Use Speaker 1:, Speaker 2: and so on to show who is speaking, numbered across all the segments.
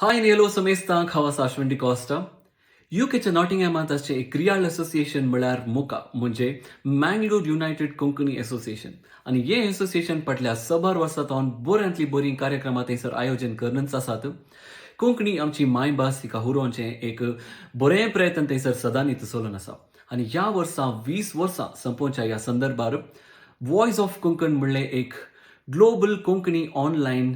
Speaker 1: Hi Nielo Samestan Khawas Ashwin Costa. युकेच्या नॉटिंगहॅमात असे एक क्रियाळ association म्हळ्यार मोका म्हणजे मँगलोर युनायटेड कोंकणी असोसिएशन आणि हे असोसिएशन फाटल्या 6 वर्सांतून बऱ्यांतली बरी कार्यक्रमां थंयसर आयोजन करनच आसात. कोंकणी आमची मायभास तिका उरोवचें एक बरें प्रयत्न थंयसर सदांच चलून आसा आणि ह्या वर्सा 20 वर्सां संपोवच्या ह्या संदर्भार वॉयस ऑफ कोंकण म्हणलें एक global Konkani online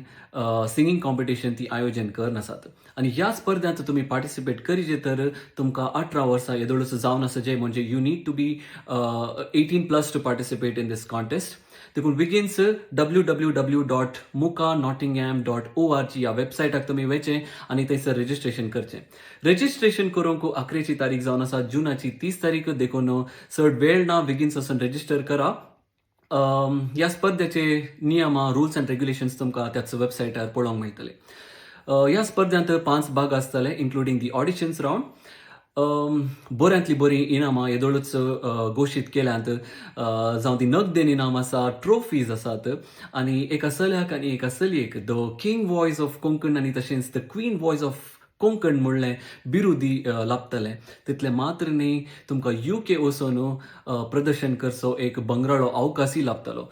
Speaker 1: singing competition ती आयोजन करन आसात आणि ह्या स्पर्धांत तुम्ही पार्टिसिपेट करीजे तर तुमकां 18 वर्सां येदोळूच जावन आसचें म्हणजे you need to be 18+ to participate in this contest. देखून विगिन्स www.mukanottingham.org ह्या वेबसायटाक तुमी वयचें आनी थंयसर रजिस्ट्रेशन करचें. रजिस्ट्रेशन करूंक 11ची तारीख जावन आसा, जुनाची 30 तारीख. देखून चड वेळ ना, बेगीन वचून रजिस्टर करा. ह्या स्पर्धेचे नियम रुल्स अँड रेग्युलेशन्स तुमकां त्याच वेबसायटार पळोवंक मेळटले. ह्या स्पर्धांत 5 भाग आसतले, इन्क्लुडींग दी ऑडिशन्स रावंड. बऱ्यांतली बरी इनामां येदोळूच घोशीत केल्यांत. जावं ती नगदेन इनाम आसा, ट्रॉफीज आसात आनी एका चल्याक आनी एका चलयेक the king voice of Konkan आनी तशेंच the queen voice of Konkan म्हणलें बिरुदी लाभतलें. तितलें मात्र न्ही, तुमकां UK वचून प्रदर्शन करचो एक बंगराळो अवकाशय लाभतलो.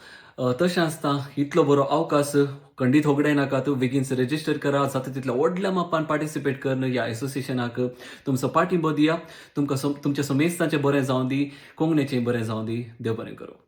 Speaker 1: तशें आसता इतलो बरो अवकाश खंडीत होगडाय नाकात. बेगीनच रजिस्टर करा, जाता तितल्या व्हडल्या मापान पार्टिसिपेट करन ह्या असोसिएशनाक तुमचो पाठिंबो दिया. तुमकां तुमच्या समेस्ताचें बरें जावं दी, कोंकणीचें बरें जावं दी. देव बरें करूं.